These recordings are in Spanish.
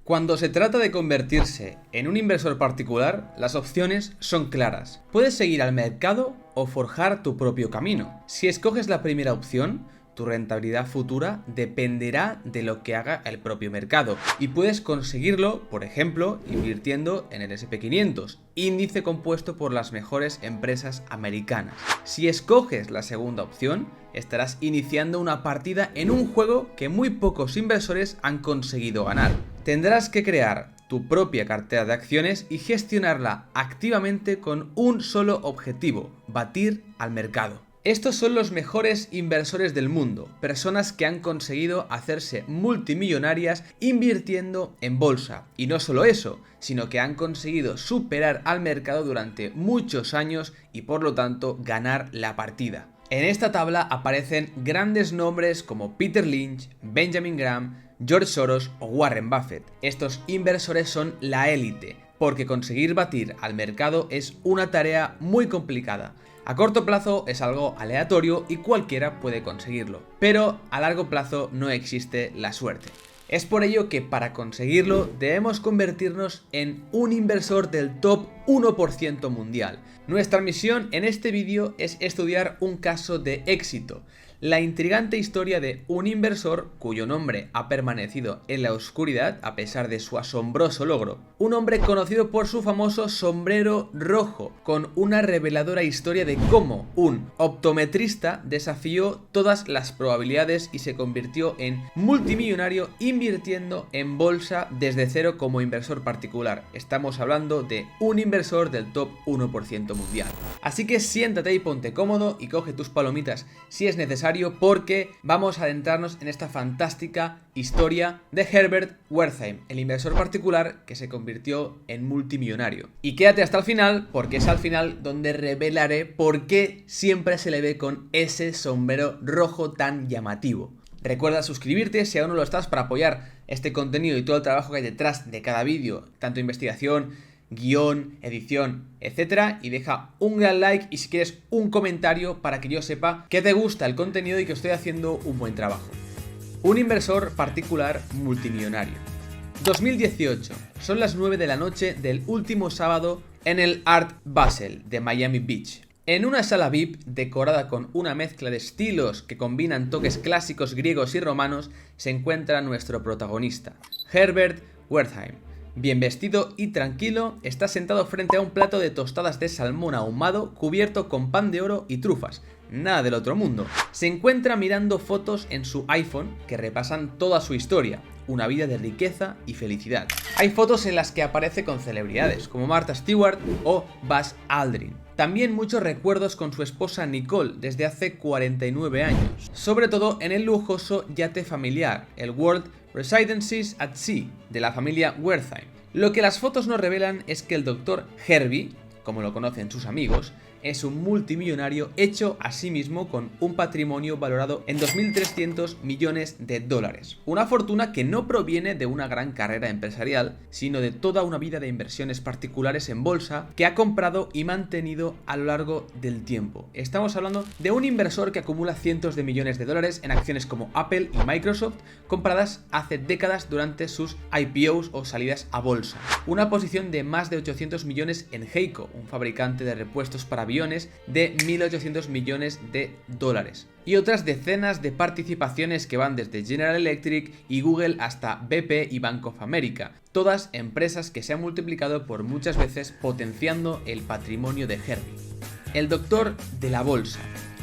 Cuando se trata de convertirse en un inversor particular, las opciones son claras. Puedes seguir al mercado o forjar tu propio camino. Si escoges la primera opción, tu rentabilidad futura dependerá de lo que haga el propio mercado y puedes conseguirlo, por ejemplo, invirtiendo en el S&P 500, índice compuesto por las mejores empresas americanas. Si escoges la segunda opción, estarás iniciando una partida en un juego que muy pocos inversores han conseguido ganar. Tendrás que crear tu propia cartera de acciones y gestionarla activamente con un solo objetivo: batir al mercado. Estos son los mejores inversores del mundo, personas que han conseguido hacerse multimillonarias invirtiendo en bolsa. Y no solo eso, sino que han conseguido superar al mercado durante muchos años y por lo tanto ganar la partida. En esta tabla aparecen grandes nombres como Peter Lynch, Benjamin Graham, George Soros o Warren Buffett. Estos inversores son la élite, porque conseguir batir al mercado es una tarea muy complicada. A corto plazo es algo aleatorio y cualquiera puede conseguirlo, pero a largo plazo no existe la suerte. Es por ello que para conseguirlo debemos convertirnos en un inversor del top 1% mundial. Nuestra misión en este vídeo es estudiar un caso de éxito, la intrigante historia de un inversor cuyo nombre ha permanecido en la oscuridad a pesar de su asombroso logro. Un hombre conocido por su famoso sombrero rojo, con una reveladora historia de cómo un optometrista desafió todas las probabilidades y se convirtió en multimillonario invirtiendo en bolsa desde cero como inversor particular. Estamos hablando de un inversor del top 1% mundial. Así que siéntate y ponte cómodo y coge tus palomitas si es necesario, porque vamos a adentrarnos en esta fantástica historia de Herbert Wertheim, el inversor particular que se convirtió en multimillonario. Y quédate hasta el final, porque es al final donde revelaré por qué siempre se le ve con ese sombrero rojo tan llamativo. Recuerda suscribirte si aún no lo estás para apoyar este contenido y todo el trabajo que hay detrás de cada vídeo, tanto investigación, guión, edición, etcétera, y deja un gran like y si quieres un comentario para que yo sepa que te gusta el contenido y que estoy haciendo un buen trabajo. Un inversor particular multimillonario. 2018. Son las 9 de la noche del último sábado en el Art Basel de Miami Beach. En una sala VIP decorada con una mezcla de estilos que combinan toques clásicos griegos y romanos se encuentra nuestro protagonista, Herbert Wertheim. Bien vestido y tranquilo, está sentado frente a un plato de tostadas de salmón ahumado cubierto con pan de oro y trufas. Nada del otro mundo. Se encuentra mirando fotos en su iPhone que repasan toda su historia, una vida de riqueza y felicidad. Hay fotos en las que aparece con celebridades como Martha Stewart o Buzz Aldrin. También muchos recuerdos con su esposa Nicole desde hace 49 años, sobre todo en el lujoso yate familiar, el World Residences at Sea, de la familia Wertheim. Lo que las fotos nos revelan es que el Dr. Herbie, como lo conocen sus amigos, es un multimillonario hecho a sí mismo con un patrimonio valorado en 2.300 millones de dólares. Una fortuna que no proviene de una gran carrera empresarial, sino de toda una vida de inversiones particulares en bolsa que ha comprado y mantenido a lo largo del tiempo. Estamos hablando de un inversor que acumula cientos de millones de dólares en acciones como Apple y Microsoft, compradas hace décadas durante sus IPOs o salidas a bolsa. Una posición de más de 800 millones en Heyco, un fabricante de repuestos para aviones de 1.800 millones de dólares. Y otras decenas de participaciones que van desde General Electric y Google hasta BP y Bank of America. Todas empresas que se han multiplicado por muchas veces, potenciando el patrimonio de Herbie. El doctor de la bolsa.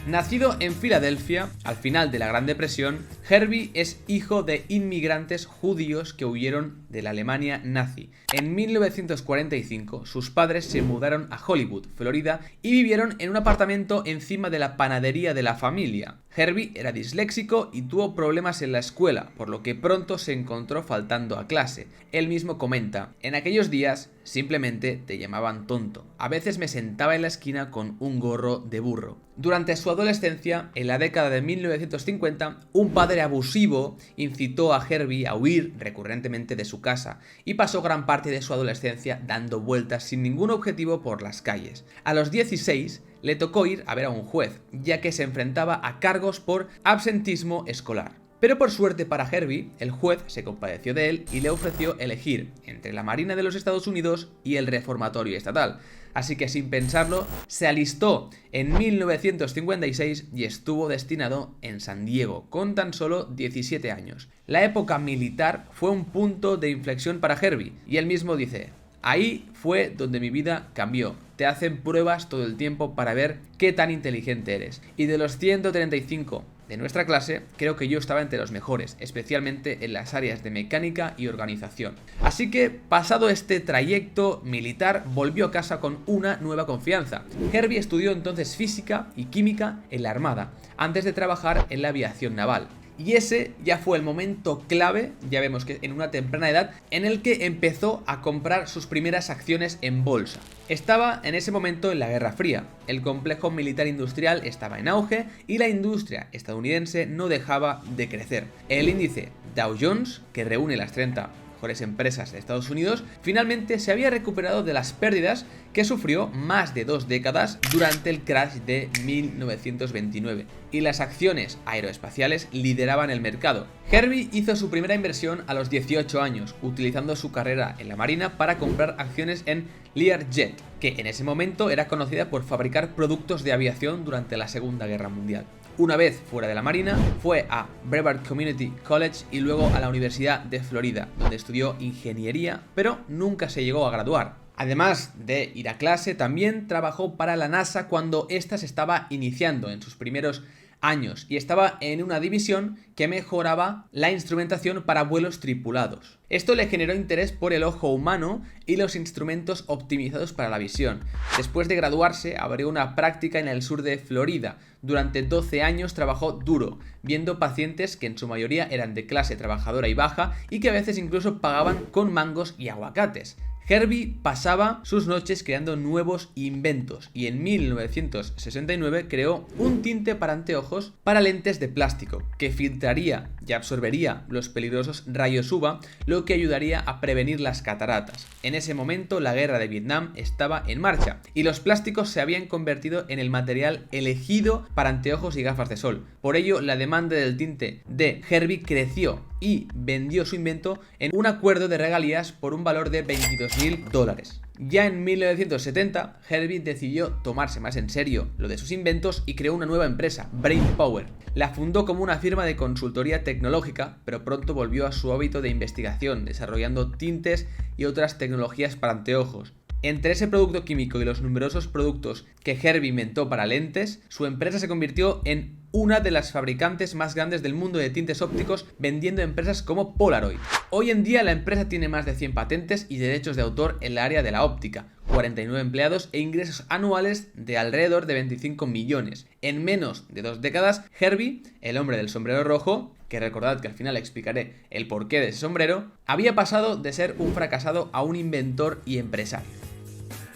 Nacido en Filadelfia, al final de la Gran Depresión, Herbie es hijo de inmigrantes judíos que huyeron de la Alemania nazi. En 1945, sus padres se mudaron a Hollywood, Florida, y vivieron en un apartamento encima de la panadería de la familia. Herbie era disléxico y tuvo problemas en la escuela, por lo que pronto se encontró faltando a clase. Él mismo comenta: en aquellos días simplemente te llamaban tonto. A veces me sentaba en la esquina con un gorro de burro. Durante su adolescencia, en la década de 1950, un padre abusivo incitó a Herbie a huir recurrentemente de su casa y pasó gran parte de su adolescencia dando vueltas sin ningún objetivo por las calles. A los 16 le tocó ir a ver a un juez, ya que se enfrentaba a cargos por absentismo escolar. Pero por suerte para Herbie, el juez se compadeció de él y le ofreció elegir entre la Marina de los Estados Unidos y el Reformatorio Estatal. Así que sin pensarlo, se alistó en 1956 y estuvo destinado en San Diego, con tan solo 17 años. La época militar fue un punto de inflexión para Herbie, y él mismo dice: ahí fue donde mi vida cambió. Te hacen pruebas todo el tiempo para ver qué tan inteligente eres. Y de los 135 de nuestra clase, creo que yo estaba entre los mejores, especialmente en las áreas de mecánica y organización. Así que, pasado este trayecto militar, volvió a casa con una nueva confianza. Herbie estudió entonces física y química en la Armada, antes de trabajar en la aviación naval. Y ese ya fue el momento clave, ya vemos que en una temprana edad, en el que empezó a comprar sus primeras acciones en bolsa. Estaba en ese momento en la Guerra Fría, el complejo militar industrial estaba en auge y la industria estadounidense no dejaba de crecer. El índice Dow Jones, que reúne las 30 mejores empresas de Estados Unidos, finalmente se había recuperado de las pérdidas que sufrió más de 2 décadas durante el crash de 1929, y las acciones aeroespaciales lideraban el mercado. Herbie hizo su primera inversión a los 18 años, utilizando su carrera en la Marina para comprar acciones en Learjet, que en ese momento era conocida por fabricar productos de aviación durante la Segunda Guerra Mundial. Una vez fuera de la Marina, fue a Brevard Community College y luego a la Universidad de Florida, donde estudió ingeniería, pero nunca se llegó a graduar. Además de ir a clase, también trabajó para la NASA cuando ésta se estaba iniciando en sus primeros años y estaba en una división que mejoraba la instrumentación para vuelos tripulados. Esto le generó interés por el ojo humano y los instrumentos optimizados para la visión. Después de graduarse, abrió una práctica en el sur de Florida. Durante 12 años trabajó duro, viendo pacientes que en su mayoría eran de clase trabajadora y baja y que a veces incluso pagaban con mangos y aguacates. Herbie pasaba sus noches creando nuevos inventos y en 1969 creó un tinte para anteojos para lentes de plástico que filtraría y absorbería los peligrosos rayos UVA, lo que ayudaría a prevenir las cataratas. En ese momento la guerra de Vietnam estaba en marcha y los plásticos se habían convertido en el material elegido para anteojos y gafas de sol. Por ello, la demanda del tinte de Herbie creció y vendió su invento en un acuerdo de regalías por un valor de $22.000. Ya en 1970, Herbie decidió tomarse más en serio lo de sus inventos y creó una nueva empresa, BrainPower. La fundó como una firma de consultoría tecnológica, pero pronto volvió a su hábito de investigación, desarrollando tintes y otras tecnologías para anteojos. Entre ese producto químico y los numerosos productos que Herbie inventó para lentes, su empresa se convirtió en una de las fabricantes más grandes del mundo de tintes ópticos, vendiendo empresas como Polaroid. Hoy en día la empresa tiene más de 100 patentes y derechos de autor en el área de la óptica, 49 empleados e ingresos anuales de alrededor de 25 millones. En menos de 2 décadas, Herbie, el hombre del sombrero rojo, que recordad que al final explicaré el porqué de ese sombrero, había pasado de ser un fracasado a un inventor y empresario.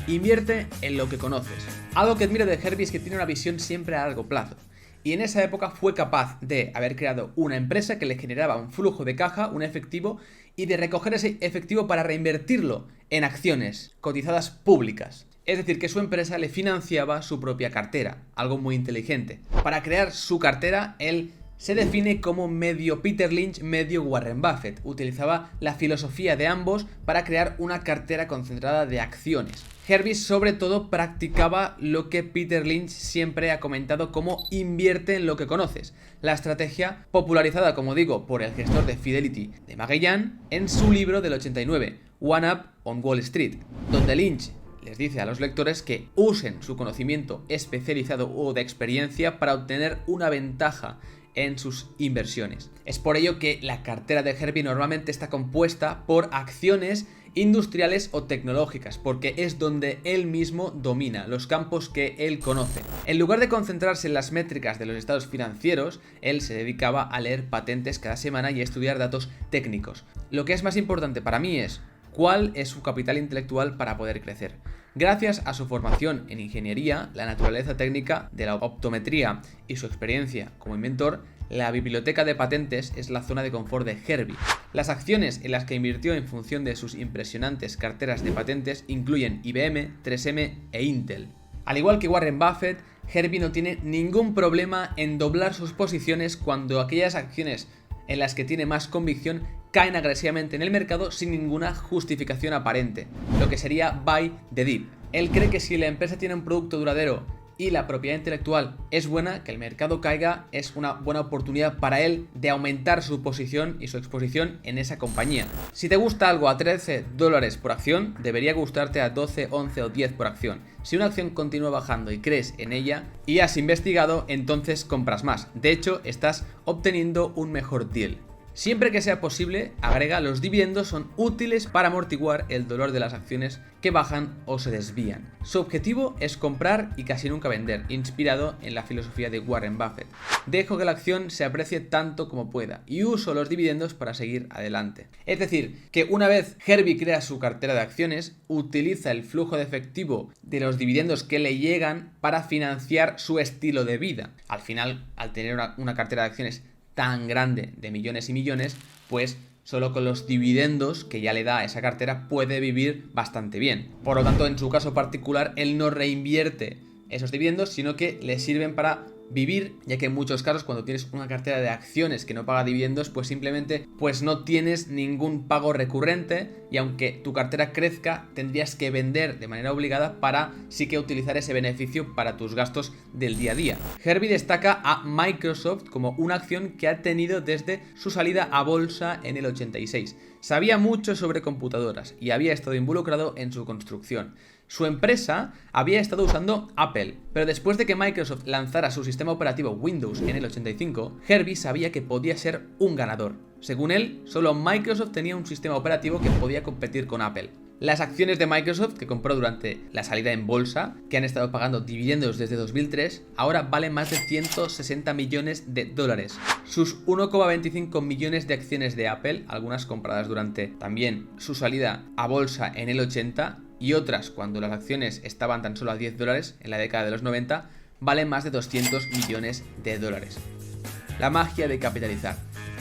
Invierte en lo que conoces. Algo que admiro de Herbie es que tiene una visión siempre a largo plazo. Y en esa época fue capaz de haber creado una empresa que le generaba un flujo de caja, un efectivo, y de recoger ese efectivo para reinvertirlo en acciones cotizadas públicas. Es decir, que su empresa le financiaba su propia cartera, algo muy inteligente. Para crear su cartera, él se define como medio Peter Lynch, medio Warren Buffett. Utilizaba la filosofía de ambos para crear una cartera concentrada de acciones. Herbie sobre todo practicaba lo que Peter Lynch siempre ha comentado como invierte en lo que conoces, la estrategia popularizada, como digo, por el gestor de Fidelity de Magellan en su libro del 89, One Up on Wall Street, donde Lynch les dice a los lectores que usen su conocimiento especializado o de experiencia para obtener una ventaja en sus inversiones. Es por ello que la cartera de Herbie normalmente está compuesta por acciones industriales o tecnológicas, porque es donde él mismo domina, los campos que él conoce. En lugar de concentrarse en las métricas de los estados financieros, él se dedicaba a leer patentes cada semana y a estudiar datos técnicos. Lo que es más importante para mí es cuál es su capital intelectual para poder crecer. Gracias a su formación en ingeniería, la naturaleza técnica de la optometría y su experiencia como inventor, la biblioteca de patentes es la zona de confort de Herbie. Las acciones en las que invirtió en función de sus impresionantes carteras de patentes incluyen IBM, 3M e Intel. Al igual que Warren Buffett, Herbie no tiene ningún problema en doblar sus posiciones cuando aquellas acciones en las que tiene más convicción caen agresivamente en el mercado sin ninguna justificación aparente, lo que sería buy the dip. Él cree que si la empresa tiene un producto duradero y la propiedad intelectual es buena, que el mercado caiga es una buena oportunidad para él de aumentar su posición y su exposición en esa compañía. Si te gusta algo a $13 por acción, debería gustarte a 12, 11 o 10 por acción. Si una acción continúa bajando y crees en ella y has investigado, entonces compras más. De hecho, estás obteniendo un mejor deal. Siempre que sea posible, agrega, los dividendos son útiles para amortiguar el dolor de las acciones que bajan o se desvían. Su objetivo es comprar y casi nunca vender, inspirado en la filosofía de Warren Buffett. Dejo que la acción se aprecie tanto como pueda y uso los dividendos para seguir adelante. Es decir, que una vez Herbie crea su cartera de acciones, utiliza el flujo de efectivo de los dividendos que le llegan para financiar su estilo de vida. Al final, al tener una cartera de acciones tan grande de millones y millones, pues solo con los dividendos que ya le da a esa cartera puede vivir bastante bien. Por lo tanto, en su caso particular, él no reinvierte esos dividendos, sino que le sirven para vivir, ya que en muchos casos cuando tienes una cartera de acciones que no paga dividendos, pues simplemente no tienes ningún pago recurrente, y aunque tu cartera crezca, tendrías que vender de manera obligada para sí que utilizar ese beneficio para tus gastos del día a día. Herbie destaca a Microsoft como una acción que ha tenido desde su salida a bolsa en el 86. Sabía mucho sobre computadoras y había estado involucrado en su construcción. Su empresa había estado usando Apple, pero después de que Microsoft lanzara su sistema operativo Windows en el 85, Herbie sabía que podía ser un ganador. Según él, solo Microsoft tenía un sistema operativo que podía competir con Apple. Las acciones de Microsoft que compró durante la salida en bolsa, que han estado pagando dividendos desde 2003, ahora valen más de 160 millones de dólares. Sus 1,25 millones de acciones de Apple, algunas compradas durante también su salida a bolsa en el 80, y otras cuando las acciones estaban tan solo a $10 en la década de los 90, valen más de 200 millones de dólares. La magia de capitalizar.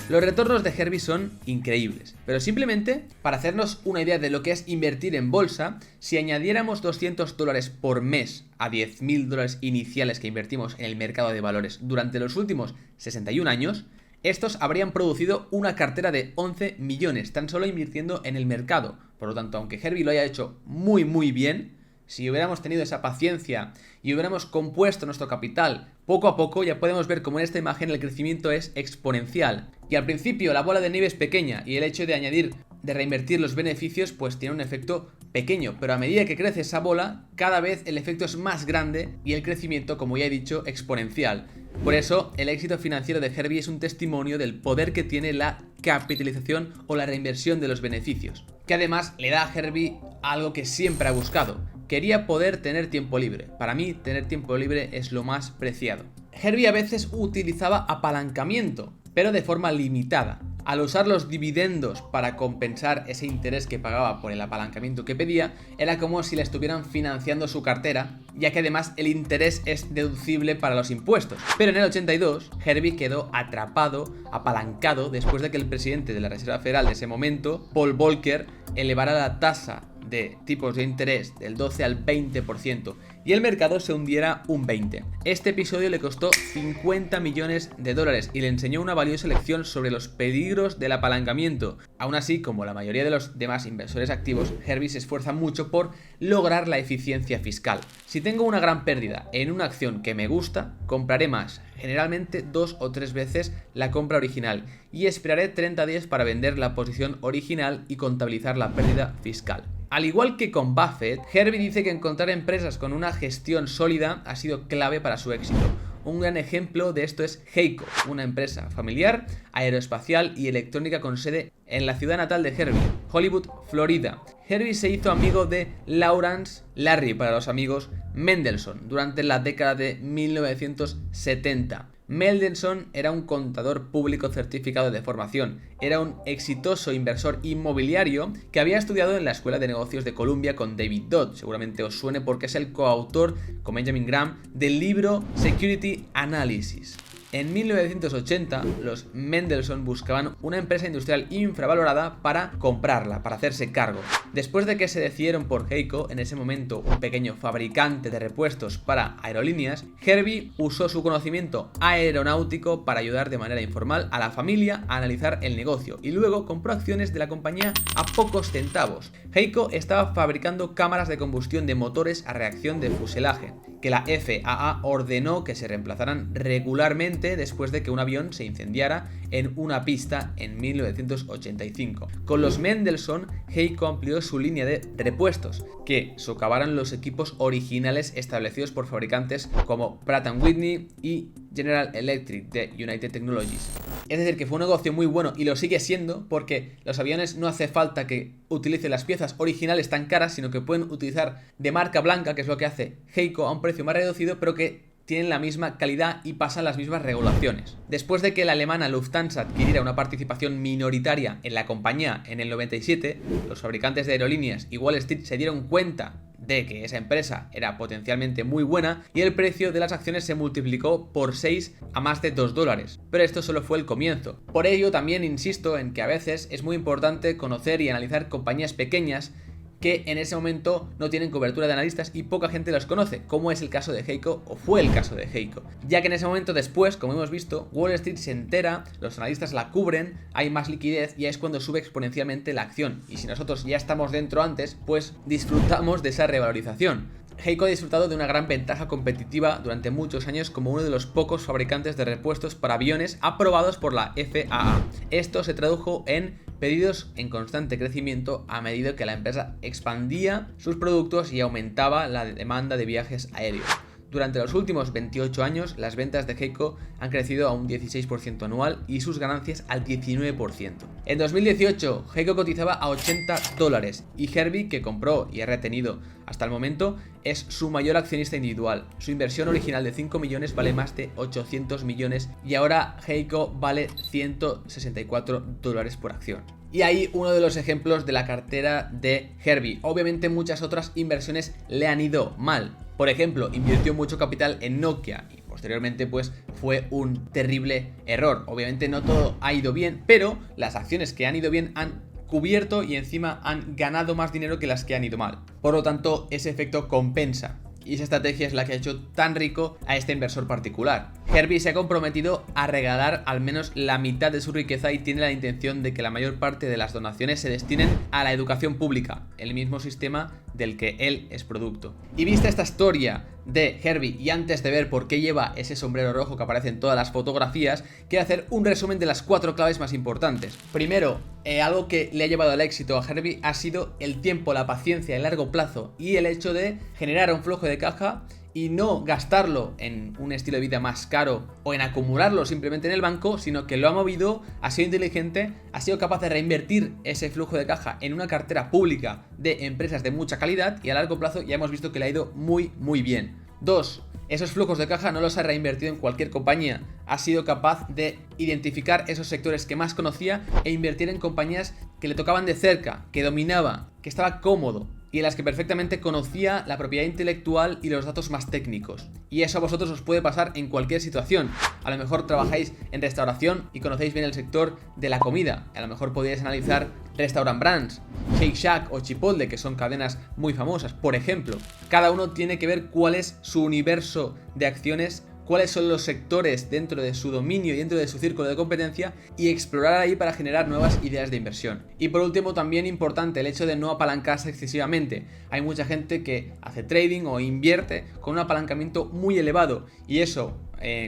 Los retornos de Herbie son increíbles, pero simplemente para hacernos una idea de lo que es invertir en bolsa, si añadiéramos $200 por mes a $10.000 iniciales que invertimos en el mercado de valores durante los últimos 61 años, estos habrían producido una cartera de 11 millones tan solo invirtiendo en el mercado. Por lo tanto, aunque Herbie lo haya hecho muy bien, si hubiéramos tenido esa paciencia y hubiéramos compuesto nuestro capital poco a poco, ya podemos ver cómo en esta imagen el crecimiento es exponencial. Y al principio la bola de nieve es pequeña y el hecho de reinvertir los beneficios pues tiene un efecto pequeño, pero a medida que crece esa bola, cada vez el efecto es más grande y el crecimiento, como ya he dicho, exponencial. Por eso, el éxito financiero de Herbie es un testimonio del poder que tiene la capitalización o la reinversión de los beneficios, que además le da a Herbie algo que siempre ha buscado. Quería poder tener tiempo libre. Para mí, tener tiempo libre es lo más preciado. Herbie a veces utilizaba apalancamiento, pero de forma limitada. Al usar los dividendos para compensar ese interés que pagaba por el apalancamiento que pedía, era como si le estuvieran financiando su cartera, ya que además el interés es deducible para los impuestos. Pero en el 82, Herbie quedó atrapado, apalancado, después de que el presidente de la Reserva Federal de ese momento, Paul Volcker, elevara la tasa de tipos de interés del 12 al 20% y el mercado se hundiera un 20%. Este episodio le costó 50 millones de dólares y le enseñó una valiosa lección sobre los peligros del apalancamiento. Aún así, como la mayoría de los demás inversores activos, Herbie se esfuerza mucho por lograr la eficiencia fiscal. Si tengo una gran pérdida en una acción que me gusta, compraré más, generalmente 2 o 3 veces la compra original, y esperaré 30 días para vender la posición original y contabilizar la pérdida fiscal. Al igual que con Buffett, Herbie dice que encontrar empresas con una gestión sólida ha sido clave para su éxito. Un gran ejemplo de esto es HEICO, una empresa familiar, aeroespacial y electrónica con sede en la ciudad natal de Herbie, Hollywood, Florida. Herbie se hizo amigo de Lawrence, Larry para los amigos, Mendelsohn durante la década de 1970. Mendelsohn era un contador público certificado de formación, era un exitoso inversor inmobiliario que había estudiado en la Escuela de Negocios de Columbia con David Dodd, seguramente os suene porque es el coautor con Benjamin Graham del libro Security Analysis. En 1980, los Mendelssohn buscaban una empresa industrial infravalorada para comprarla, para hacerse cargo. Después de que se decidieron por Heyco, en ese momento un pequeño fabricante de repuestos para aerolíneas, Herbie usó su conocimiento aeronáutico para ayudar de manera informal a la familia a analizar el negocio y luego compró acciones de la compañía a pocos centavos. Heyco estaba fabricando cámaras de combustión de motores a reacción de fuselaje, que la FAA ordenó que se reemplazaran regularmente después de que un avión se incendiara en una pista en 1985. Con los Mendelssohn, Heyco amplió su línea de repuestos, que socavaron los equipos originales establecidos por fabricantes como Pratt & Whitney y General Electric de United Technologies. Es decir, que fue un negocio muy bueno y lo sigue siendo porque los aviones no hace falta que utilicen las piezas originales tan caras, sino que pueden utilizar de marca blanca, que es lo que hace Heyco a un precio más reducido, pero que tienen la misma calidad y pasan las mismas regulaciones. Después de que la alemana Lufthansa adquiriera una participación minoritaria en la compañía en el 97, los fabricantes de aerolíneas y Wall Street se dieron cuenta de que esa empresa era potencialmente muy buena y el precio de las acciones se multiplicó por 6 a más de $2. Pero esto solo fue el comienzo. Por ello también insisto en que a veces es muy importante conocer y analizar compañías pequeñas que en ese momento no tienen cobertura de analistas y poca gente los conoce, como es el caso de Heyco o fue el caso de Heyco, ya que en ese momento después, como hemos visto, Wall Street se entera, los analistas la cubren, hay más liquidez y es cuando sube exponencialmente la acción, y si nosotros ya estamos dentro antes, pues disfrutamos de esa revalorización. Heyco ha disfrutado de una gran ventaja competitiva durante muchos años como uno de los pocos fabricantes de repuestos para aviones aprobados por la FAA. Esto se tradujo en pedidos en constante crecimiento a medida que la empresa expandía sus productos y aumentaba la demanda de viajes aéreos. Durante los últimos 28 años, las ventas de Heyco han crecido a un 16% anual y sus ganancias al 19%. En 2018, Heyco cotizaba a $80 y Herbie, que compró y ha retenido hasta el momento, es su mayor accionista individual. Su inversión original de 5 millones vale más de 800 millones y ahora Heyco vale $164 por acción. Y ahí uno de los ejemplos de la cartera de Herbie. Obviamente muchas otras inversiones le han ido mal. Por ejemplo, invirtió mucho capital en Nokia y posteriormente pues fue un terrible error. Obviamente no todo ha ido bien, pero las acciones que han ido bien han cubierto y encima han ganado más dinero que las que han ido mal. Por lo tanto, ese efecto compensa. Y esa estrategia es la que ha hecho tan rico a este inversor particular. Herbie se ha comprometido a regalar al menos la mitad de su riqueza y tiene la intención de que la mayor parte de las donaciones se destinen a la educación pública, el mismo sistema del que él es producto. Y vista esta historia de Herbie y antes de ver por qué lleva ese sombrero rojo que aparece en todas las fotografías, quiero hacer un resumen de las 4 claves más importantes. Primero, algo que le ha llevado al éxito a Herbie ha sido el tiempo, la paciencia, el largo plazo y el hecho de generar un flujo de caja y no gastarlo en un estilo de vida más caro o en acumularlo simplemente en el banco, sino que lo ha movido, ha sido inteligente, ha sido capaz de reinvertir ese flujo de caja en una cartera pública de empresas de mucha calidad y a largo plazo ya hemos visto que le ha ido muy bien. 2. Esos flujos de caja no los ha reinvertido en cualquier compañía, ha sido capaz de identificar esos sectores que más conocía e invertir en compañías que le tocaban de cerca, que dominaba, que estaba cómodo y en las que perfectamente conocía la propiedad intelectual y los datos más técnicos. Y eso a vosotros os puede pasar en cualquier situación. A lo mejor trabajáis en restauración y conocéis bien el sector de la comida. A lo mejor podéis analizar Restaurant Brands, Shake Shack o Chipotle, que son cadenas muy famosas, por ejemplo. Cada uno tiene que ver cuál es su universo de acciones, cuáles son los sectores dentro de su dominio y dentro de su círculo de competencia y explorar ahí para generar nuevas ideas de inversión. Y por último, también importante el hecho de no apalancarse excesivamente. Hay mucha gente que hace trading o invierte con un apalancamiento muy elevado y eso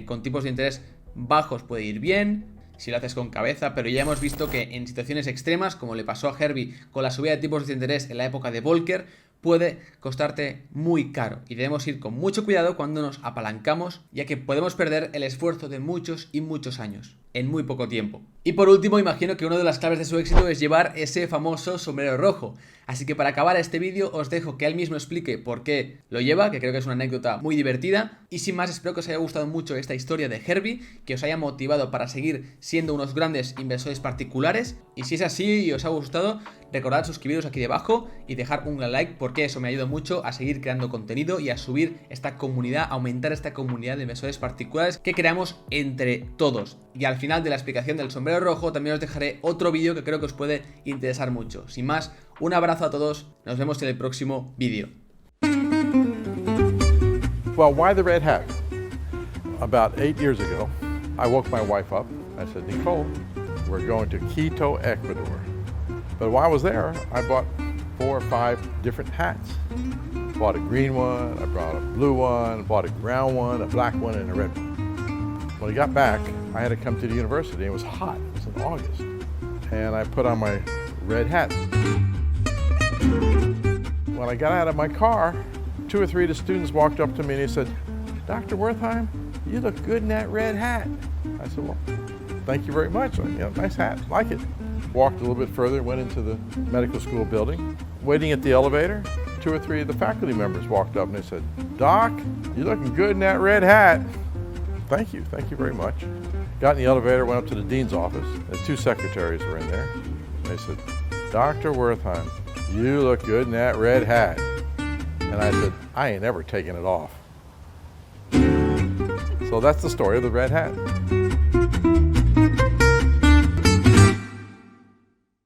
con tipos de interés bajos puede ir bien si lo haces con cabeza, pero ya hemos visto que en situaciones extremas, como le pasó a Herbie con la subida de tipos de interés en la época de Volcker, puede costarte muy caro y debemos ir con mucho cuidado cuando nos apalancamos, ya que podemos perder el esfuerzo de muchos y muchos años en muy poco tiempo. Y por último, imagino que una de las claves de su éxito es llevar ese famoso sombrero rojo. Así que para acabar este vídeo os dejo que él mismo explique por qué lo lleva, que creo que es una anécdota muy divertida. Y sin más, espero que os haya gustado mucho esta historia de Herbie, que os haya motivado para seguir siendo unos grandes inversores particulares. Y si es así y os ha gustado, recordad suscribiros aquí debajo y dejar un gran like, porque eso me ayuda mucho a seguir creando contenido y a subir esta comunidad, a aumentar esta comunidad de inversores particulares que creamos entre todos. Y al final de la explicación del sombrero rojo también os dejaré otro vídeo que creo que os puede interesar mucho. Sin más, un abrazo a todos, nos vemos en el próximo vídeo. Well, why the red hat? About 8 years ago, I woke my wife up. I said, Nicole, we're going to Quito, Ecuador. But while I was there, I bought 4 or 5 different hats. Bought a green one, I bought a blue one, bought a brown one, a black one, and a red one. When I got back, I had to come to the university. It was hot. It was in August. And I put on my red hat. When I got out of my car, 2 or 3 of the students walked up to me and they said, Dr. Wertheim, you look good in that red hat. I said, well, thank you very much. Nice hat, like it. Walked a little bit further, went into the medical school building. Waiting at the elevator, 2 or 3 of the faculty members walked up and they said, Doc, you're looking good in that red hat. Thank you very much. Got in the elevator, went up to the dean's office, and 2 secretaries were in there. They said, Dr. Wertheim, you look good in that red hat. And I said, I ain't ever taking it off. So that's the story of the red hat.